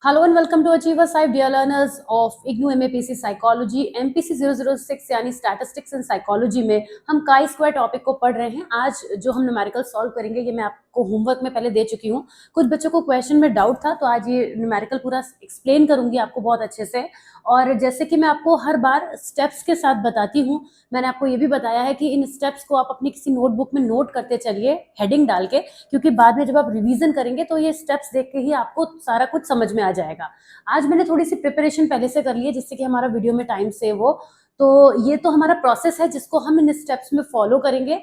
Hello and welcome to Achievers 5 dear learners of IGNOU MAPC Psychology MPC 006 यानी Statistics and Psychology में हम chi square topic को पढ़ रहे हैं। आज जो हम न्यूमेरिकल सॉल्व करेंगे ये मैं आपको होमवर्क में पहले दे चुकी हूँ। कुछ बच्चों को क्वेश्चन में डाउट था तो आज ये न्यूमेरिकल पूरा एक्सप्लेन करूंगी आपको बहुत अच्छे से। और जैसे कि मैं आपको हर बार स्टेप्स के साथ बताती हूँ, मैंने आपको ये भी बताया है कि इन स्टेप्स को आप अपनी किसी नोटबुक में नोट करते चलिए हेडिंग डाल के, क्योंकि बाद में जब आप रिवीजन करेंगे तो ये स्टेप्स देख के ही आपको सारा कुछ समझ में आ जाएगा। आज मैंने थोड़ी सी प्रिपरेशन पहले से कर ली है जिससे कि हमारा वीडियो में टाइम सेव हो। तो ये तो हमारा प्रोसेस है जिसको हम इन स्टेप्स में फॉलो करेंगे।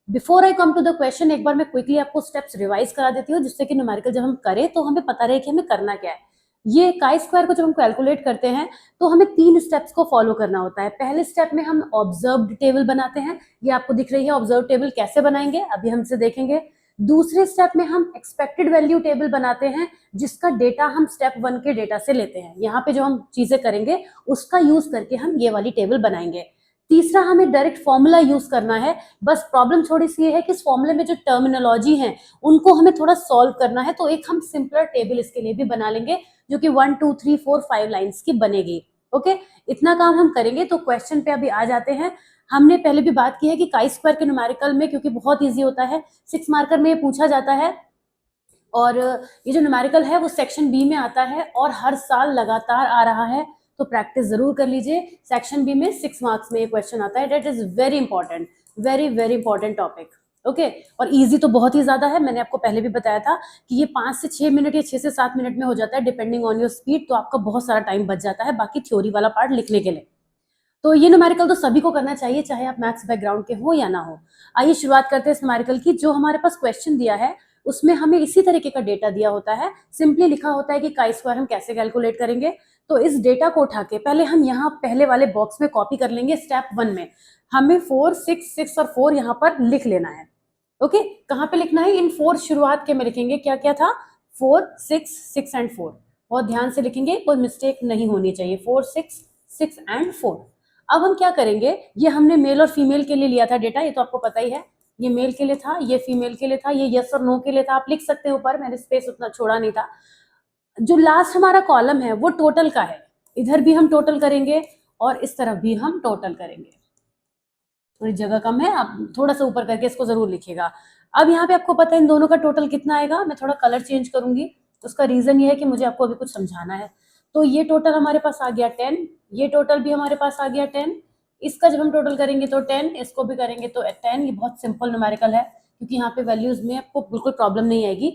Before I come to the question एक बार मैं क्विकली आपको स्टेप्स रिवाइज करा देती हूँ जिससे कि न्यूमेरिकल जब हम करें तो हमें पता रहे कि हमें करना क्या है। ये काई स्क्वायर को जब हम कैलकुलेट करते हैं तो हमें 3 स्टेप्स को फॉलो करना होता है। पहले स्टेप में हम ऑब्जर्व्ड टेबल बनाते हैं, ये आपको दिख रही है ऑब्जर्व टेबल कैसे बनाएंगे अभी हम इसे देखेंगे। दूसरे स्टेप में हम एक्सपेक्टेड वैल्यू टेबल बनाते हैं जिसका डेटा हम स्टेप 1 के डेटा से लेते हैं। यहाँ पे जो हम चीजें करेंगे उसका यूज करके हम ये वाली टेबल बनाएंगे। तीसरा हमें डायरेक्ट फॉर्मूला यूज करना है। बस प्रॉब्लम थोड़ी सी है कि इस फॉर्मूले में जो टर्मिनोलॉजी है उनको हमें थोड़ा सॉल्व करना है, तो एक हम सिंपलर टेबल इसके लिए भी बना लेंगे जो कि 1 2 3 4 5 लाइंस की बनेगी। ओके, इतना काम हम करेंगे। तो क्वेश्चन पे अभी आ जाते हैं। हमने पहले भी बात की है कि काई स्क्वायर के न्यूमेरिकल में क्योंकि बहुत इजी होता है 6 मार्कर में ये पूछा जाता है और ये जो न्यूमेरिकल है वो सेक्शन बी में आता है और हर साल लगातार आ रहा है, तो प्रैक्टिस जरूर कर लीजिए। सेक्शन बी में 6 मार्क्स में ये क्वेश्चन आता है। That is very important, very very important topic. Okay, और इजी तो बहुत ही ज्यादा है। मैंने आपको पहले भी बताया था कि ये 5 से 6 मिनट या 6 से 7 मिनट में हो जाता है डिपेंडिंग ऑन योर स्पीड, तो आपका बहुत सारा टाइम बच जाता है बाकी थ्योरी वाला पार्ट लिखने के लिए। तो ये न्यूमेरिकल तो सभी को करना चाहिए चाहे आप मैथ्स बैकग्राउंड के हो या ना हो। आइए शुरुआत करते हैं इस न्यूमेरिकल की। जो हमारे पास क्वेश्चन दिया है उसमें हमें इसी तरीके का डेटा दिया होता है। सिंपली लिखा होता है कि काई स्क्वायर हम कैसे कैलकुलेट करेंगे। तो इस डेटा को उठा के पहले हम यहाँ पहले वाले बॉक्स में कॉपी कर लेंगे। स्टेप 1 में हमें 4 6 6 और 4 यहाँ पर लिख लेना है। ओके, कहाँ पे लिखना है? इन 4 शुरुआत के में लिखेंगे। क्या क्या था? 4 6 6 एंड 4। बहुत ध्यान से लिखेंगे, कोई मिस्टेक नहीं होनी चाहिए। 4 6 6 एंड 4। अब हम क्या करेंगे, ये हमने मेल और फीमेल के लिए लिया था डेटा, ये तो आपको पता ही है। ये मेल के लिए था, ये फीमेल के लिए था, ये यस और नो के लिए था। आप लिख सकते हैं ऊपर, मैंने स्पेस उतना छोड़ा नहीं था। जो लास्ट हमारा कॉलम है वो टोटल का है। इधर भी हम टोटल करेंगे और इस तरफ भी हम टोटल करेंगे। थोड़ी जगह कम है, आप थोड़ा सा ऊपर करके इसको जरूर लिखिएगा। अब यहाँ पे आपको पता है इन दोनों का टोटल कितना आएगा। मैं थोड़ा कलर चेंज करूंगी, उसका रीजन ये है कि मुझे आपको अभी कुछ समझाना है। तो ये टोटल हमारे पास आ गया 10, ये टोटल भी हमारे पास आ गया 10। इसका जब हम टोटल करेंगे तो 10, इसको भी करेंगे तो 10। ये बहुत सिंपल न्यूमेरिकल है क्योंकि यहाँ पे वैल्यूज में आपको बिल्कुल प्रॉब्लम नहीं आएगी।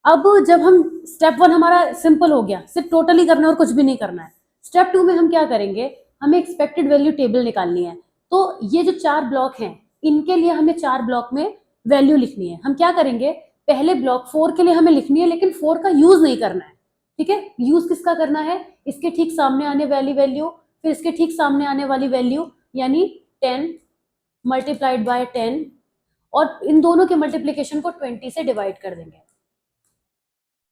अब जब हम स्टेप 1 हमारा सिंपल हो गया, सिर्फ टोटल ही करना है और कुछ भी नहीं करना है। स्टेप 2 में हम क्या करेंगे, हमें एक्सपेक्टेड वैल्यू टेबल निकालनी है। तो ये जो 4 ब्लॉक हैं इनके लिए हमें 4 ब्लॉक में वैल्यू लिखनी है। हम क्या करेंगे, पहले ब्लॉक 4 के लिए हमें लिखनी है लेकिन 4 का यूज नहीं करना है। ठीक है, यूज किसका करना है? इसके ठीक सामने आने वाली वैल्यू, फिर इसके ठीक सामने आने वाली वैल्यू, यानी 10 मल्टीप्लाइड बाय 10, और इन दोनों के मल्टीप्लीकेशन को 20 से डिवाइड कर देंगे।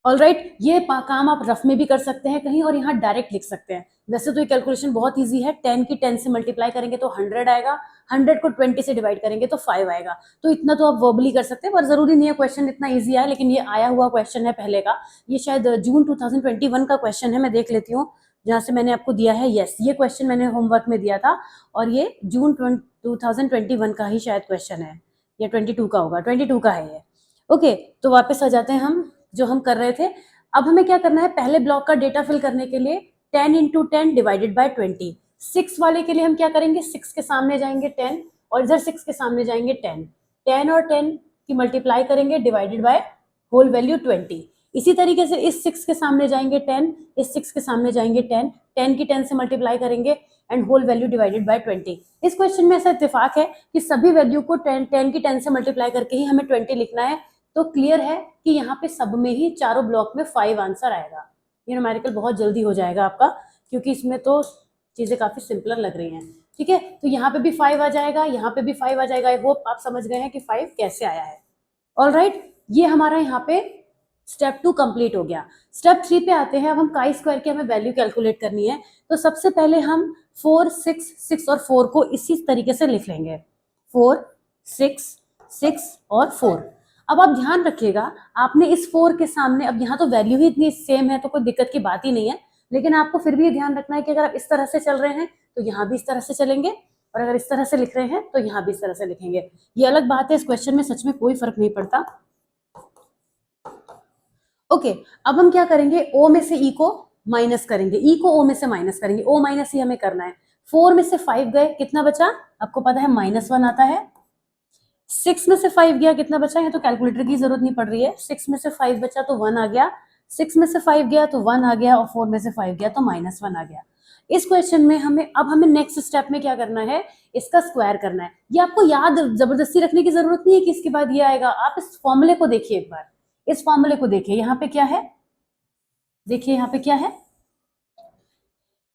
ऑलराइट, ये काम आप रफ में भी कर सकते हैं कहीं और यहाँ डायरेक्ट लिख सकते हैं। वैसे तो ये कैलकुलेशन बहुत इजी है। 10 की 10 से मल्टीप्लाई करेंगे तो 100 आएगा, 100 को 20 से डिवाइड करेंगे तो 5 आएगा। तो इतना तो आप वर्बली कर सकते हैं, पर जरूरी नहीं है क्वेश्चन इतना इजी आए। लेकिन ये आया हुआ क्वेश्चन है पहले का, ये शायद जून 2021 का क्वेश्चन है। मैं देख लेती हूँ जहाँ से मैंने आपको दिया है। यस, ये क्वेश्चन मैंने होमवर्क में दिया था और ये जून 2021 का ही शायद क्वेश्चन है, या 22 का होगा, 22 का है ये। ओके, तो वापस आ जाते हैं हम जो हम कर रहे थे। अब हमें क्या करना है, पहले ब्लॉक का डेटा फिल करने के लिए 10 इंटू 10 डिवाइडेड बाय 20। 6 वाले के लिए हम क्या करेंगे, 6 के सामने जाएंगे 10 और इधर 6 के सामने जाएंगे 10। 10 और 10 की मल्टीप्लाई करेंगे डिवाइडेड बाय होल वैल्यू 20। इसी तरीके से इस 6 के सामने जाएंगे 10, इस 6 के सामने जाएंगे 10, 10 की 10 से मल्टीप्लाई करेंगे and whole value divided by 20। इस क्वेश्चन में ऐसा इत्तेफाक है कि सभी वैल्यू को 10 की 10 से मल्टीप्लाई करके ही हमें 20 लिखना है। तो क्लियर है कि यहाँ पे सब में ही चारों ब्लॉक में 5 आंसर आएगा। ये न्यूमेरिकल बहुत जल्दी हो जाएगा आपका क्योंकि इसमें तो चीजें काफी सिंपलर लग रही हैं। ठीक है, तो यहाँ पे भी 5 आ जाएगा, यहाँ पे भी 5 आ जाएगा। आई होप आप समझ गए हैं कि 5 कैसे आया है। ऑलराइट, ये हमारा यहाँ पे स्टेप 2 कंप्लीट हो गया। स्टेप 3 पे आते हैं। अब हम काई स्क्वायर की हमें वैल्यू कैलकुलेट करनी है। तो सबसे पहले हम 4 6 6 और 4 को इसी तरीके से लिख लेंगे, 4 6 6 और 4। अब आप ध्यान रखिएगा, आपने इस 4 के सामने, अब यहाँ तो वैल्यू ही इतनी सेम है तो कोई दिक्कत की बात ही नहीं है, लेकिन आपको फिर भी ये ध्यान रखना है कि अगर आप इस तरह से चल रहे हैं तो यहाँ भी इस तरह से चलेंगे, और अगर इस तरह से लिख रहे हैं तो यहाँ भी इस तरह से लिखेंगे। ये अलग बात है, इस क्वेश्चन में सच में कोई फर्क नहीं पड़ता। ओके, अब हम क्या करेंगे, ओ में से ई को माइनस करेंगे, ई को ओ में से माइनस करेंगे, ओ माइनस ई हमें करना है। 4 में से 5 गए, कितना बचा, आपको पता है -1 आता है। 6 में से 5 गया, कितना बचा, है तो कैलकुलेटर की जरूरत नहीं पड़ रही है। 6 में से 5 बचा तो 1 आ गया, 6 में से 5 गया तो 1 आ गया, और 4 में से 5 गया तो -1 आ गया। इस क्वेश्चन में हमें नेक्स्ट स्टेप में क्या करना है, इसका स्क्वायर करना है। ये आपको याद जबरदस्ती रखने की जरूरत नहीं है कि इसके बाद ये आएगा। आप इस फॉर्मूले को देखिए एक बार, इस फॉर्मूले को देखिए, यहाँ पे क्या है, देखिए यहाँ पे क्या है,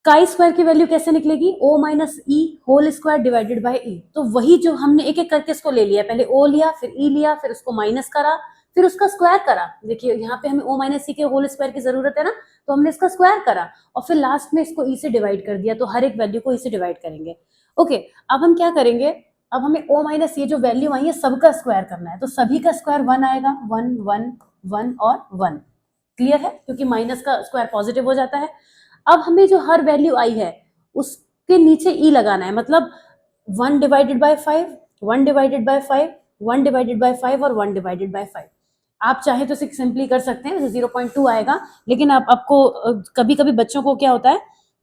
काई स्क्वायर की वैल्यू कैसे निकलेगी, O minus E whole square divided by E. तो वही जो हमने एक एक करके इसको ले लिया, पहले ओ लिया, फिर ई लिया, फिर उसको माइनस करा, फिर उसका स्क्वायर करा। देखिए यहाँ पे हमें ओ माइनस ई के होल स्क्वायर की जरूरत है ना, तो हमने इसका स्क्वायर करा, और फिर लास्ट में इसको ई से डिवाइड कर दिया। तो हर एक वैल्यू को ई से डिवाइड करेंगे। ओके, अब हम क्या करेंगे, अब हमें ओ माइनस ये जो वैल्यू आई है सबका स्क्वायर करना है। तो सभी का स्क्वायर 1 आएगा, 1 1 1 और 1। क्लियर है, क्योंकि माइनस का स्क्वायर पॉजिटिव हो जाता है। अब हमें जो हर वैल्यू आई है उसके नीचे ई लगाना है, मतलब 1 divided by 5, 1 divided by 5, 1 divided by 5 और 1 डिवाइडेड बाय 5। आप चाहे तो सिंपली कर सकते हैं, 0.2 आएगा, लेकिन आपको कभी कभी बच्चों को क्या होता है,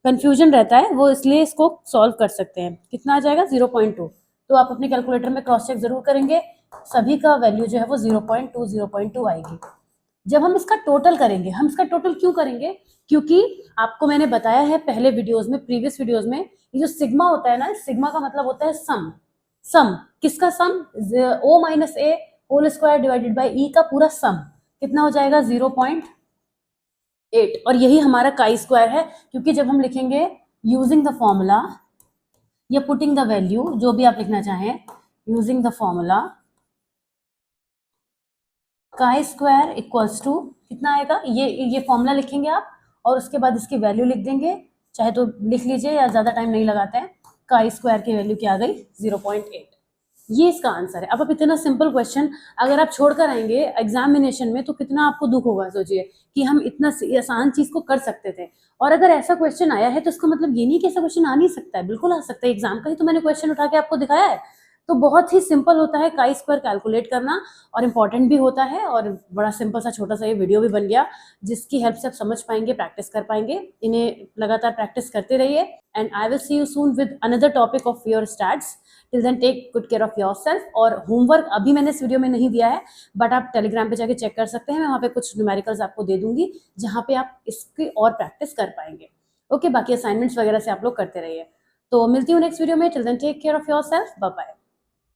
कंफ्यूजन रहता है, वो इसलिए इसको सॉल्व कर सकते हैं। कितना आ जाएगा, 0.2। तो आप अपने कैलकुलेटर में क्रॉस चेक जरूर करेंगे, सभी का वैल्यू जो है वो 0.2 आएगी। जब हम इसका टोटल करेंगे, हम इसका टोटल क्यों करेंगे, क्योंकि आपको मैंने बताया है पहले वीडियोस में, प्रीवियस वीडियोस में, ये जो सिग्मा होता है ना, सिग्मा का मतलब होता है सम। सम किसका sum, O minus A whole square divided by E का पूरा सम कितना हो जाएगा, 0.8। और यही हमारा काई स्क्वायर है, क्योंकि जब हम लिखेंगे यूजिंग द फॉर्मूला या पुटिंग द वैल्यू, जो भी आप लिखना चाहें, using the formula chi square equals to कितना आएगा, ये फॉर्मूला लिखेंगे आप, और उसके बाद इसकी वैल्यू लिख देंगे, चाहे तो लिख लीजिए या ज्यादा टाइम नहीं लगाते हैं। काई स्क्वायर की वैल्यू क्या आ गई, 0.8। ये इसका आंसर है। अब इतना सिंपल क्वेश्चन अगर आप छोड़कर आएंगे एग्जामिनेशन में तो कितना आपको दुख होगा, सोचिए कि हम इतना आसान चीज को कर सकते थे। और अगर ऐसा क्वेश्चन आया है तो इसका मतलब ये नहीं कि ऐसा क्वेश्चन आ नहीं सकता है, बिल्कुल आ सकता है। एग्जाम का ही तो मैंने क्वेश्चन उठा के आपको दिखाया है। तो बहुत ही सिंपल होता है काई स्क्वायर कैलकुलेट करना, और इम्पॉर्टेंट भी होता है, और बड़ा सिंपल सा छोटा सा ये वीडियो भी बन गया, जिसकी हेल्प से आप समझ पाएंगे, प्रैक्टिस कर पाएंगे। इन्हें लगातार प्रैक्टिस करते रहिए, and I will see you soon with another topic of your stats. Till then take good care of yourself. और होमवर्क अभी मैंने इस वीडियो में नहीं दिया है, बट आप टेलीग्राम पे जाके चेक कर सकते हैं, मैं वहाँ पे कुछ न्यूमेरिकल्स आपको दे दूंगी जहाँ पे आप इसकी और प्रैक्टिस कर पाएंगे। ओके, बाकी असाइनमेंट्स वगैरह से आप लोग करते रहिए। तो मिलती हूँ नेक्स्ट वीडियो में। Till then take care of yourself, bye bye.